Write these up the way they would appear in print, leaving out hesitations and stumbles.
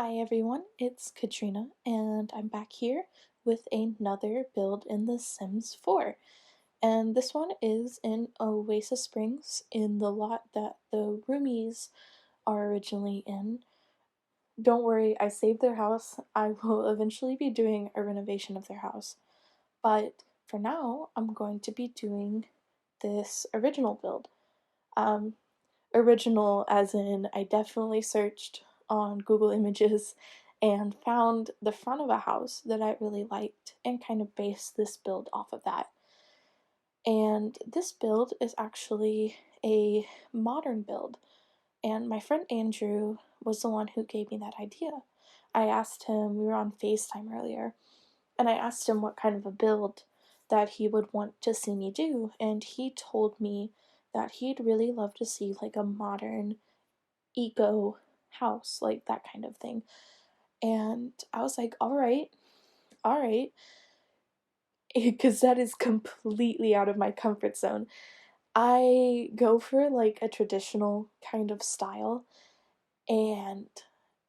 Hi everyone, it's Katrina, and I'm back here with another build in The Sims 4. And this one is in Oasis Springs, in the lot that the roomies are originally in. Don't worry, I saved their house. I will eventually be doing a renovation of their house. But for now, I'm going to be doing this original build. Um, Original as in I definitely searched on Google Images and found the front of a house that I really liked and kind of based this build off of that. And this build is actually a modern build, and my friend Andrew was the one who gave me that idea. I asked him, we were on FaceTime earlier, and I asked him what kind of a build that he would want to see me do, and he told me that he'd really love to see like a modern eco house, like that kind of thing. And I was like, all right, because that is completely out of my comfort zone. I go for like a traditional kind of style, and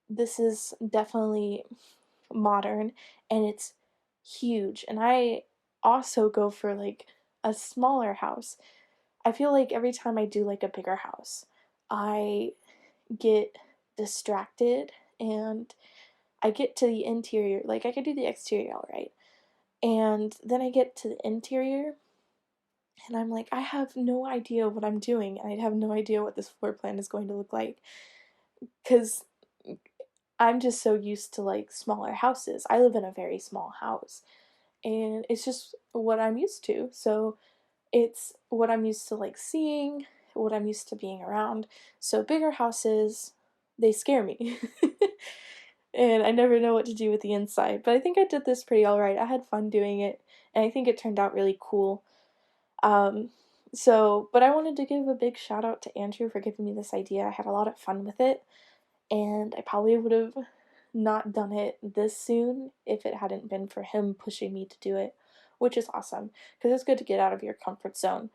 this is definitely modern and it's huge. And I also go for like a smaller house. I feel like every time I do like a bigger house, I get distracted and I get to the interior. Like, I could do the exterior all right. And then I get to the interior and I'm like, I have no idea what I'm doing. I have no idea what this floor plan is going to look like. Because I'm just so used to like smaller houses. I live in a very small house. And it's just what I'm used to. So it's what I'm used to like seeing, what I'm used to being around. So bigger houses, they scare me. And I never know what to do with the inside. But I think I did this pretty alright. I had fun doing it, and I think it turned out really cool. Um, but I wanted to give a big shout out to Andrew for giving me this idea. I had a lot of fun with it, and I probably would have not done it this soon if it hadn't been for him pushing me to do it, which is awesome because it's good to get out of your comfort zone.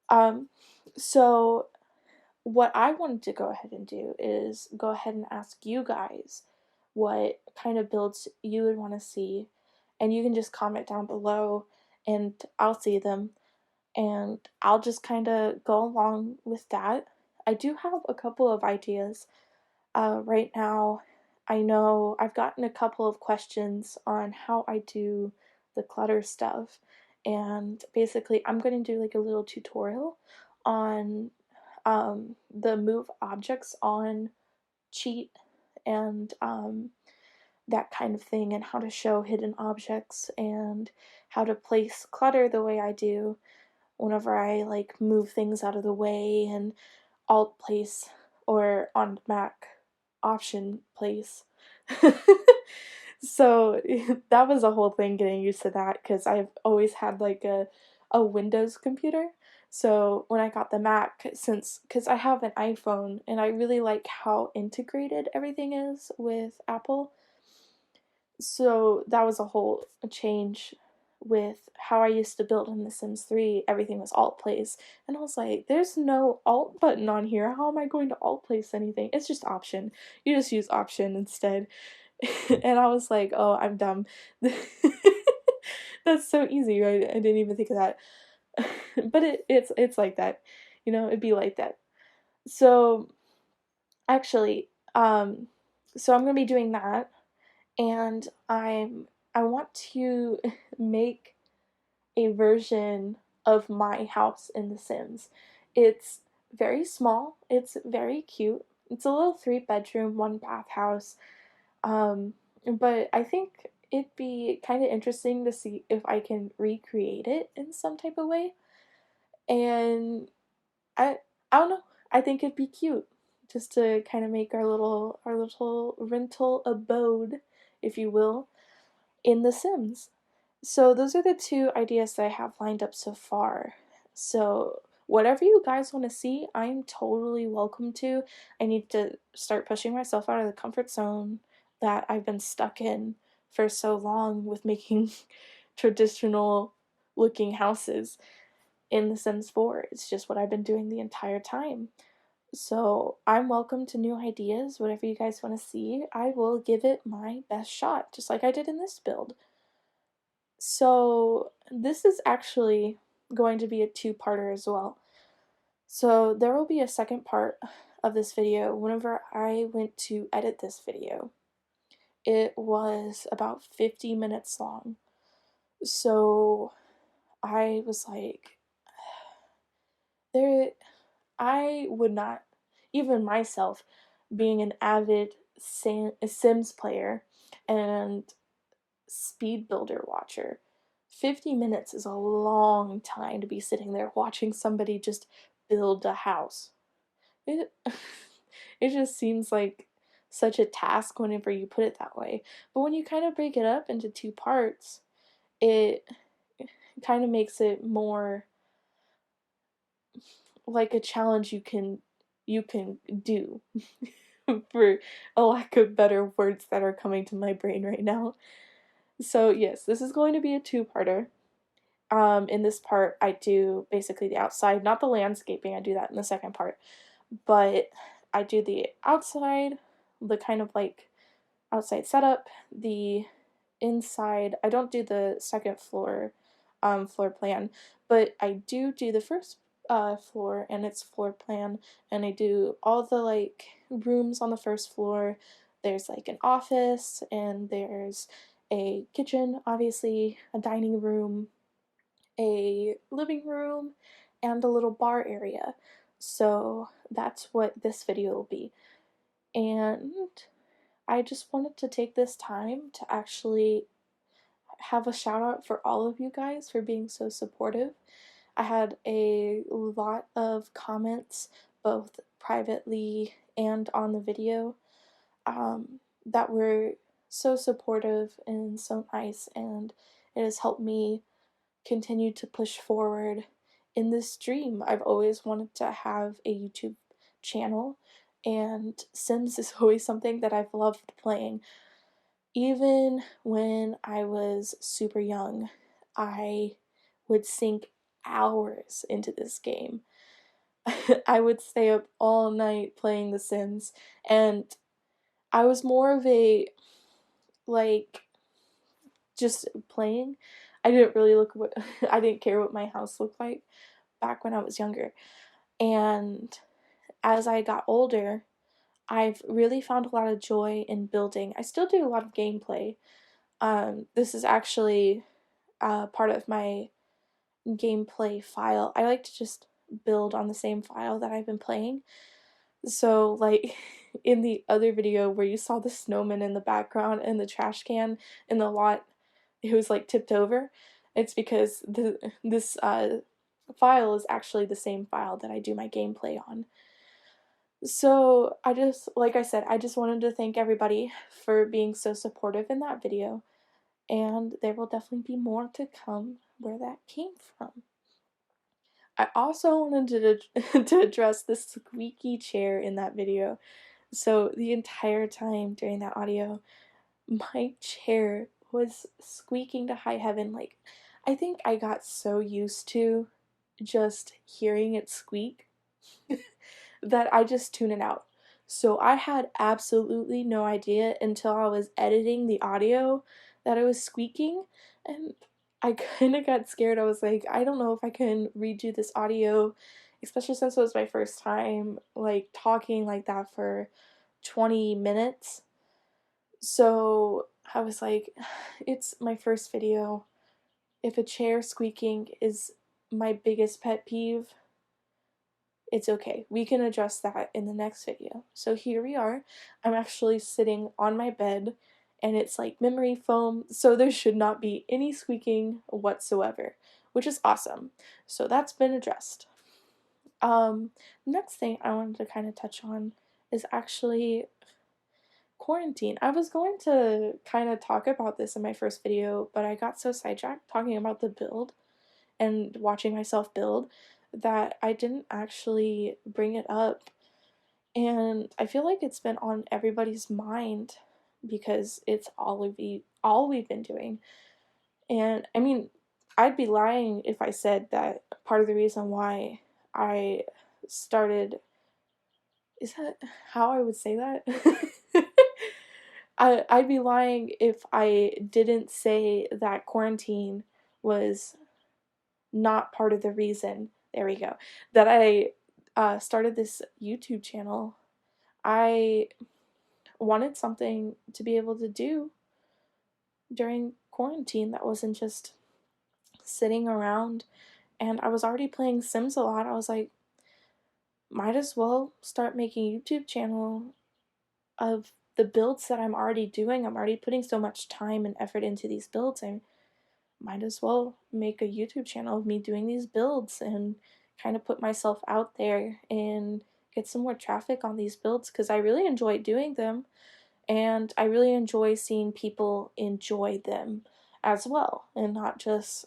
Um, so what I wanted to go ahead and do is go ahead and ask you guys what kind of builds you would want to see, and you can just comment down below and I'll see them and I'll just kind of go along with that. I do have a couple of ideas. Right now, I know I've gotten a couple of questions on how I do the clutter stuff, and basically, I'm going to do like a little tutorial on the move objects on cheat and that kind of thing, and how to show hidden objects and how to place clutter the way I do whenever I like move things out of the way and alt place or on Mac option place. So that was a whole thing getting used to that because I've always had like a Windows computer. So when I got the Mac, since because I have an iPhone and I really like how integrated everything is with Apple, so that was a whole change with how I used to build in The Sims 3. Everything was alt place, and I was like, there's no alt button on here. How am I going to alt place anything? It's just option. You just use option instead. And I was like, oh, I'm dumb. That's so easy, right? I didn't even think of that. But it's like that. It'd be like that. So actually, so I'm gonna be doing that, and I want to make a version of my house in The Sims. It's very small, it's very cute. It's a little 3-bedroom, 1-bath house. But I think it'd be kind of interesting to see if I can recreate it in some type of way. And I I don't know. I think it'd be cute just to kind of make our little rental abode, if you will, in The Sims. So those are the two ideas that I have lined up so far. So whatever you guys want to see, I'm totally welcome to. I need to start pushing myself out of the comfort zone that I've been stuck in for so long with making traditional looking houses in The Sims 4. It's just what I've been doing the entire time. So I'm welcome to new ideas, whatever you guys want to see. I will give it my best shot, just like I did in this build. So this is actually going to be a two-parter as well. So there will be a second part of this video whenever I went to edit this video. It was about 50 minutes long. So I was like, there, I would not, even myself, being an avid Sims player and speed builder watcher, 50 minutes is a long time to be sitting there watching somebody just build a house. It, it just seems like such a task whenever you put it that way. But when you kind of break it up into two parts, it kind of makes it more like a challenge you can do for a lack of better words that are coming to my brain right now. So yes, this is going to be a two-parter. In this part, I do basically the outside, not the landscaping. I do that in the second part, but I do the outside, the kind of like outside setup, the inside. I don't do the second floor, floor plan, but I do the first floor and its floor plan, and I do all the like rooms on the first floor. There's like an office, and there's a kitchen, obviously, a dining room, a living room, and a little bar area. So that's what this video will be. And I just wanted to take this time to actually have a shout out for all of you guys for being so supportive. I had a lot of comments, both privately and on the video, that were so supportive and so nice, and it has helped me continue to push forward in this dream. I've always wanted to have a YouTube channel, and Sims is always something that I've loved playing. Even when I was super young, I would sink hours into this game. I would stay up all night playing The Sims, and I was more of a, like, just playing. I didn't really look what I didn't care what my house looked like back when I was younger. And as I got older, I've really found a lot of joy in building. I still do a lot of gameplay. This is actually part of my gameplay file. I like to just build on the same file that I've been playing. So, like, in the other video where you saw the snowman in the background and the trash can in the lot, it was like tipped over. It's because this file is actually the same file that I do my gameplay on. So I just, like I said, I just wanted to thank everybody for being so supportive in that video, and there will definitely be more to come where that came from. I also wanted to address the squeaky chair in that video. So the entire time during that audio, my chair was squeaking to high heaven. Like, I think I got so used to just hearing it squeak that I just tune it out. So I had absolutely no idea until I was editing the audio that it was squeaking, and I kind of got scared. I was like, I don't know if I can redo this audio, especially since it was my first time like talking like that for 20 minutes. So I was like, it's my first video. If a chair squeaking is my biggest pet peeve, it's okay. We can address that in the next video. So here we are. I'm actually sitting on my bed, and it's like memory foam, so there should not be any squeaking whatsoever, which is awesome. So that's been addressed. Next thing I wanted to kind of touch on is actually quarantine. I was going to kind of talk about this in my first video, but I got so sidetracked talking about the build and watching myself build that I didn't actually bring it up. And I feel like it's been on everybody's mind because it's all we've been doing. And I mean, I'd be lying if I said that part of the reason why I started Is that how I would say that? I'd be lying if I didn't say that quarantine was not part of the reason, there we go, that I started this YouTube channel. I wanted something to be able to do during quarantine that wasn't just sitting around. And I was already playing Sims a lot. I was like, might as well start making a YouTube channel of the builds that I'm already doing. I'm already putting so much time and effort into these builds. I might as well make a YouTube channel of me doing these builds and kind of put myself out there and get some more traffic on these builds because I really enjoy doing them and I really enjoy seeing people enjoy them as well and not just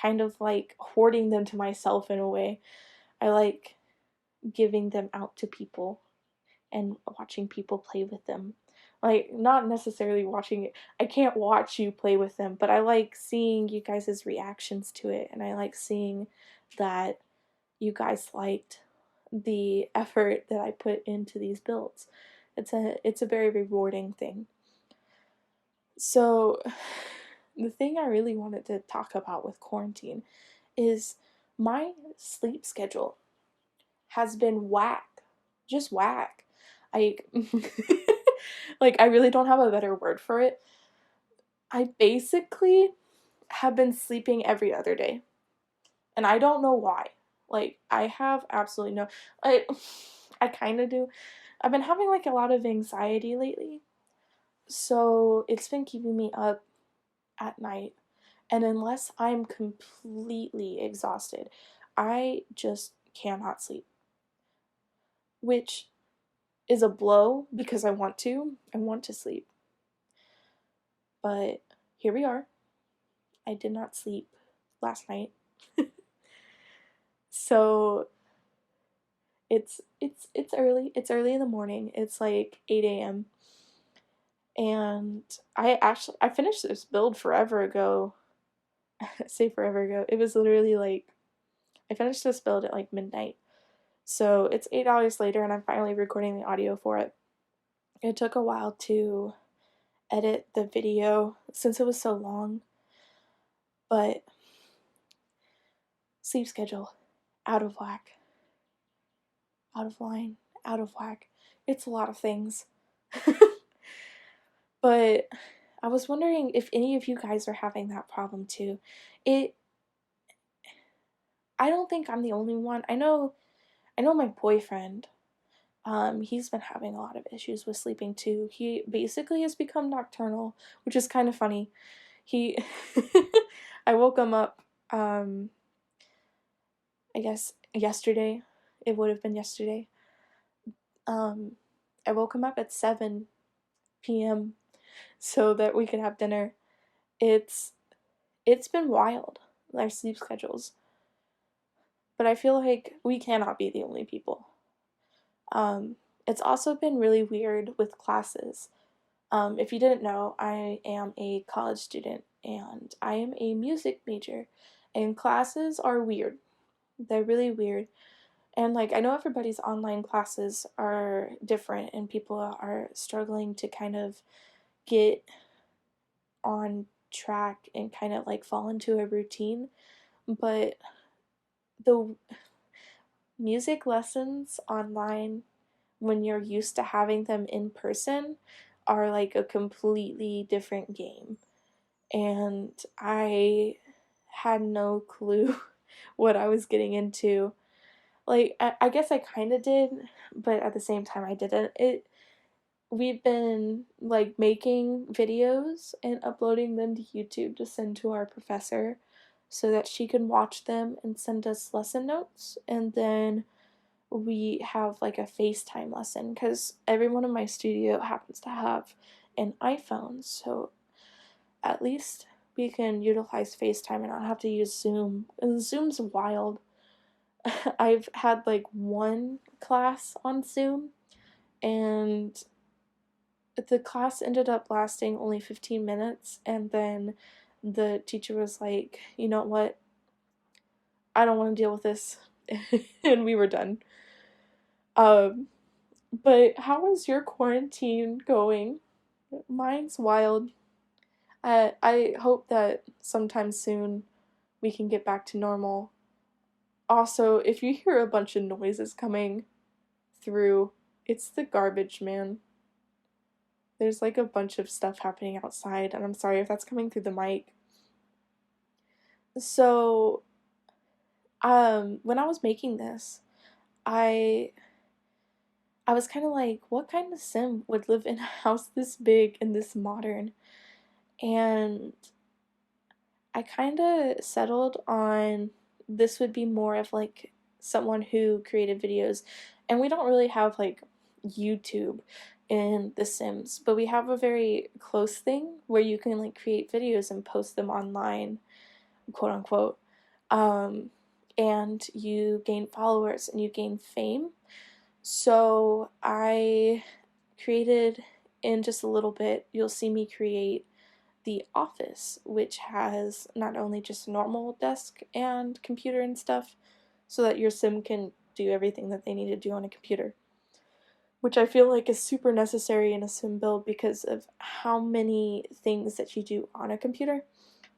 kind of like hoarding them to myself in a way. I like giving them out to people and watching people play with them. Like, not necessarily watching it. I can't watch you play with them, but I like seeing you guys' reactions to it, and I like seeing that you guys liked the effort that I put into these builds. It's a very rewarding thing. So, the thing I really wanted to talk about with quarantine is my sleep schedule has been whack. Just whack. I like I really don't have a better word for it. I basically have been sleeping every other day. And I don't know why. Like I have absolutely no I kind of do. I've been having like a lot of anxiety lately. So it's been keeping me up at night. And unless I'm completely exhausted, I just cannot sleep. Which is a blow because I want to. I want to sleep. But here we are. I did not sleep last night. So it's early. It's early in the morning. It's like 8 a.m. And I finished this build forever ago. I say forever ago. It was literally like I finished this build at like midnight. So it's 8 hours later and I'm finally recording the audio for it. It took a while to edit the video since it was so long. But sleep schedule out of whack. Out of line, out of whack. It's a lot of things. But I was wondering if any of you guys are having that problem too. It I don't think I'm the only one. I know my boyfriend, he's been having a lot of issues with sleeping too. He basically has become nocturnal, which is kind of funny. He I woke him up I guess yesterday. It would have been yesterday. Um I woke him up at 7 p.m. so that we could have dinner. It's it's been wild, our sleep schedules. But I feel like we cannot be the only people. It's also been really weird with classes. If you didn't know, I am a college student and I am a music major, and classes are weird. They're really weird. And like I know everybody's online classes are different and people are struggling to kind of get on track and kind of like fall into a routine, but the music lessons online when you're used to having them in person are like a completely different game. And I had no clue what I was getting into. Like I guess I kind of did, but at the same time I didn't. It We've been like making videos and uploading them to YouTube to send to our professor so that she can watch them and send us lesson notes, and then we have like a FaceTime lesson because everyone in my studio happens to have an iPhone, so at least we can utilize FaceTime and not have to use Zoom. And Zoom's wild. I've had like one class on Zoom, and the class ended up lasting only 15 minutes, and then the teacher was like, you know what? I don't want to deal with this. And we were done. But how is your quarantine going? Mine's wild. I hope that sometime soon we can get back to normal. Also, if you hear a bunch of noises coming through, it's the garbage man. There's like a bunch of stuff happening outside, and I'm sorry if that's coming through the mic. So, when I was making this, I I was kind of like, what kind of sim would live in a house this big and this modern? And I kind of settled on this would be more of like someone who created videos. And we don't really have like YouTube in The Sims, but we have a very close thing where you can like create videos and post them online, quote unquote. Um, and you gain followers and you gain fame. So I created, in just a little bit, you'll see me create the office, which has not only just a normal desk and computer and stuff, so that your sim can do everything that they need to do on a computer, which I feel like is super necessary in a sim build because of how many things that you do on a computer.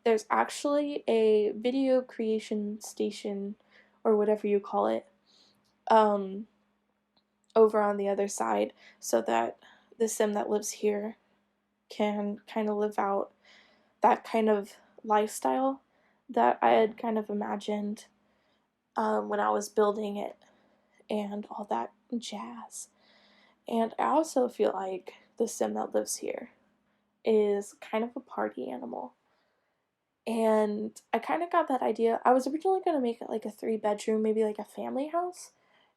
There's actually a video creation station, or whatever you call it, um, over on the other side, so that the sim that lives here can kind of live out that kind of lifestyle that I had kind of imagined when I was building it and all that jazz. And I also feel like the sim that lives here is kind of a party animal. And I kind of got that idea. I was originally going to make it like a 3 bedroom, maybe like a family house.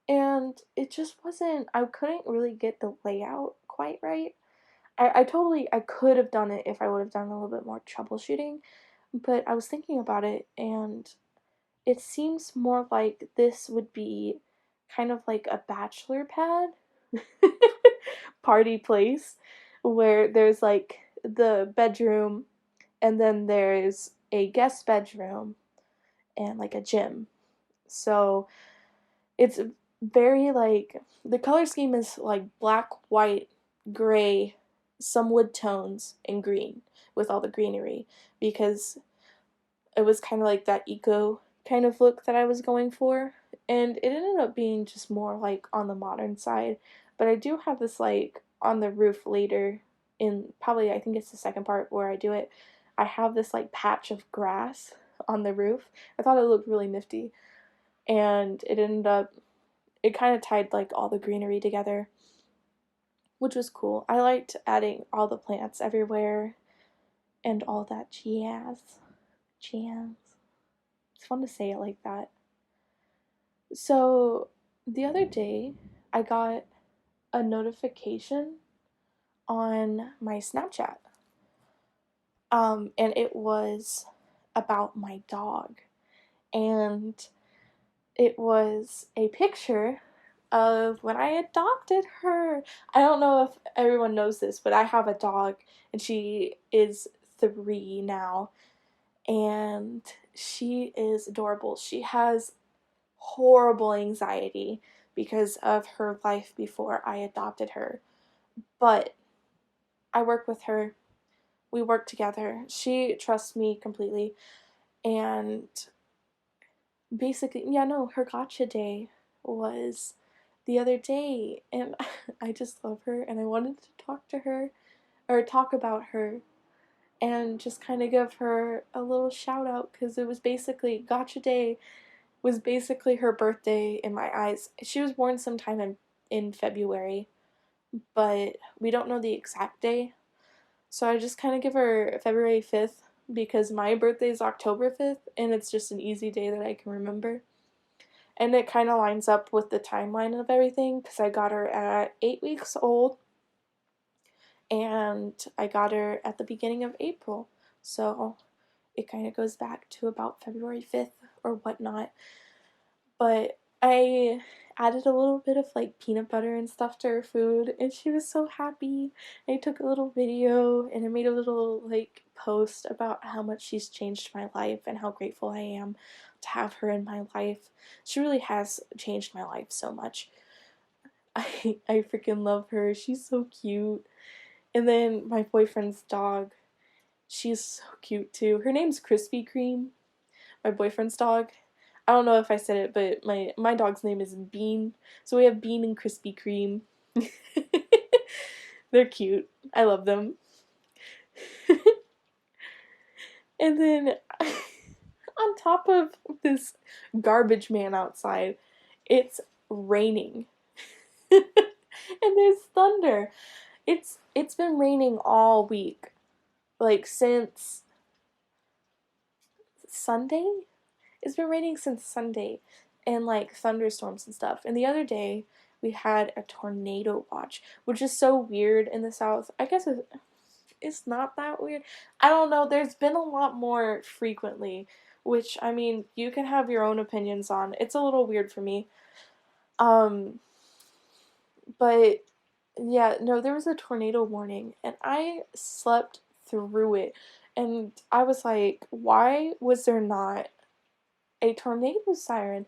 And it just wasn't, I couldn't really get the layout quite right. I could have done it if I would have done a little bit more troubleshooting, but I was thinking about it, and it seems more like this would be kind of like a bachelor pad party place where there's like the bedroom, and then there's a guest bedroom and like a gym. So it's very like the color scheme is like black, white, gray, some wood tones, and green with all the greenery because it was kind of like that eco kind of look that I was going for. And it ended up being just more like on the modern side. But I do have this like on the roof later in probably I think it's the second part where I do it. I have this like patch of grass on the roof. I thought it looked really nifty. And it ended up it kind of tied like all the greenery together, which was cool. I liked adding all the plants everywhere and all that jazz. Jazz. It's fun to say it like that. So the other day, I got a notification on my Snapchat, and it was about my dog, and it was a picture of when I adopted her. I don't know if everyone knows this, but I have a dog, and she is 3 now, and she is adorable. She has horrible anxiety because of her life before I adopted her. But I work with her. We work together. She trusts me completely. And basically, yeah, no, her gotcha day was the other day. And I just love her. And I wanted to talk to her or talk about her and just kind of give her a little shout out because it was basically gotcha day was basically her birthday in my eyes. She was born sometime in February, but we don't know the exact day. So I just kind of give her February 5th because my birthday is October 5th and it's just an easy day that I can remember. And it kind of lines up with the timeline of everything because I got her at 8 weeks old and I got her at the beginning of April. So it kind of goes back to about February 5th or whatnot. But I added a little bit of like peanut butter and stuff to her food and she was so happy. I took a little video and I made a little like post about how much she's changed my life and how grateful I am to have her in my life. She really has changed my life so much. I freaking love her. She's so cute. And then my boyfriend's dog, she's so cute too. Her name's Krispy Kreme. My boyfriend's dog. I don't know if I said it, but my dog's name is Bean. So we have Bean and Krispy Kreme. They're cute. I love them. And then on top of this garbage man outside, it's raining. And there's thunder. It's been raining all week. Like since Sunday? It's been raining since Sunday, and like thunderstorms and stuff. And the other day we had a tornado watch, which is so weird in the South. I guess it's not that weird. I don't know. There's been a lot more frequently, which I mean, you can have your own opinions on. It's a little weird for me. Um, but yeah, no, there was a tornado warning, and I slept through it. And I was like, why was there not a tornado siren?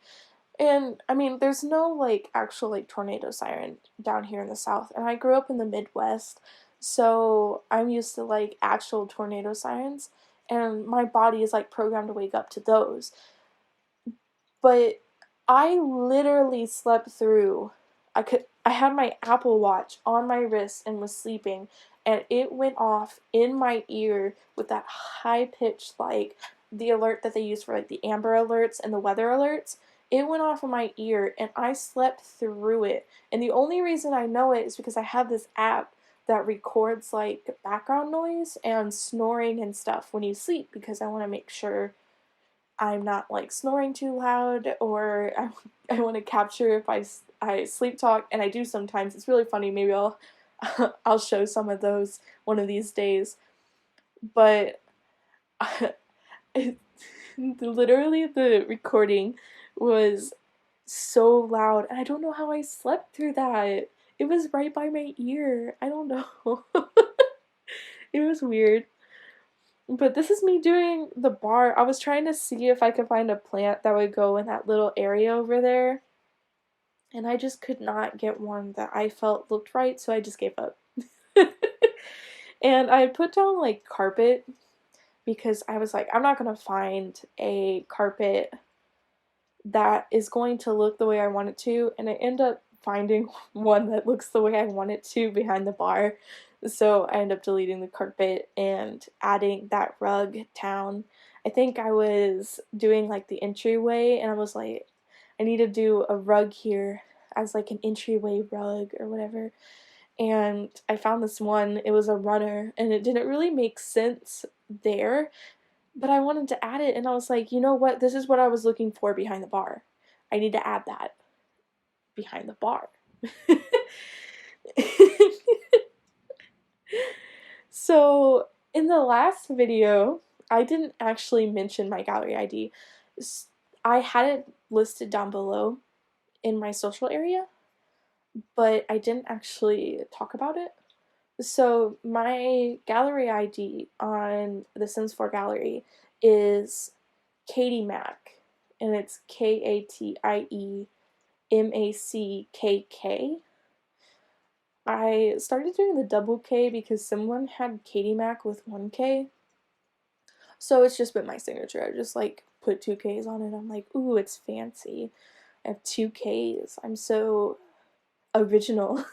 And I mean, there's no like actual like tornado siren down here in the South. And I grew up in the Midwest, so I'm used to like actual tornado sirens, and my body is like programmed to wake up to those. But I literally slept through. I had my Apple Watch on my wrist and was sleeping, and it went off in my ear with that high pitched like the alert that they use for like the Amber Alerts and the weather alerts. It went off in my ear and I slept through it. And the only reason I know it is because I have this app that records like background noise and snoring and stuff when you sleep, because I want to make sure I'm not like snoring too loud, or I want to capture if I sleep talk, and I do sometimes. It's really funny. Maybe I'll I'll show some of those one of these days. But it, literally the recording was so loud, and I don't know how I slept through that. It was right by my ear. I don't know. It was weird. But this is me doing the bar. I was trying to see if I could find a plant that would go in that little area over there, and I just could not get one that I felt looked right, so I just gave up. And I put down like carpet, because I was like, I'm not gonna find a carpet that is going to look the way I want it to, and I end up finding one that looks the way I want it to behind the bar. So I end up deleting the carpet and adding that rug down. I think I was doing like the entryway, and I was like, I need to do a rug here as like an entryway rug or whatever. And I found this one. It was a runner, and it didn't really make sense there, but I wanted to add it, and I was like, you know what? This is what I was looking for behind the bar. I need to add that behind the bar. So, in the last video, I didn't actually mention my gallery ID. I had it listed down below in my social area, but I didn't actually talk about it. So, my gallery ID on the Sims 4 gallery is katiemackk, and it's KATIEMACKK. I started doing the double K because someone had katiemackk with 1K, so it's just been my signature. I just like put 2Ks on it. I'm like, ooh, it's fancy. I have 2Ks. I'm so original.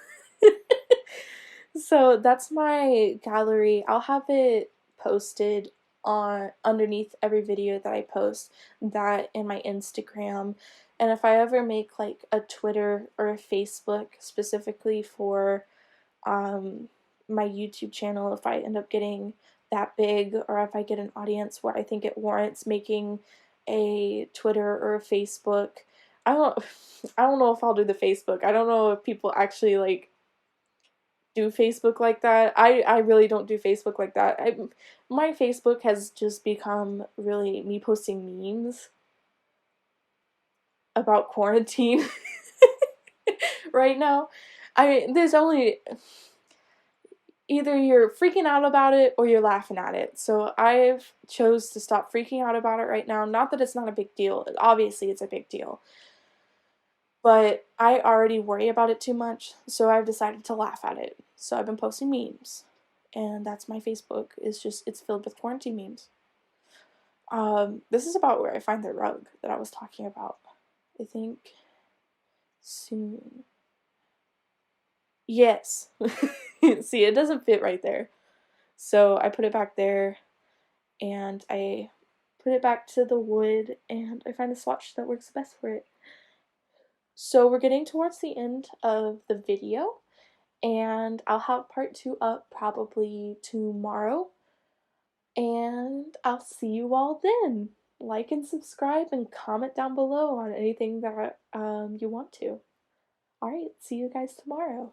So that's my gallery. I'll have it posted on underneath every video that I post, that in my Instagram. And if I ever make like a Twitter or a Facebook specifically for my YouTube channel, if I end up getting that big, or if I get an audience where I think it warrants making a Twitter or a Facebook, I don't I don't know if I'll do the Facebook. I don't know if people actually like do Facebook like that. I really don't do Facebook like that. My Facebook has just become really me posting memes about quarantine right now. I mean, there's only either you're freaking out about it or you're laughing at it. So I've chose to stop freaking out about it right now. Not that it's not a big deal. Obviously, it's a big deal. But I already worry about it too much, so I've decided to laugh at it. So I've been posting memes, and that's my Facebook. It's filled with quarantine memes. This is about where I find the rug that I was talking about. I think soon. Yes. See, it doesn't fit right there. So I put it back there, and I put it back to the wood, and I find the swatch that works best for it. So we're getting towards the end of the video, and I'll have part 2 up probably tomorrow, and I'll see you all then. Like and subscribe and comment down below on anything that you want to. Alright, see you guys tomorrow.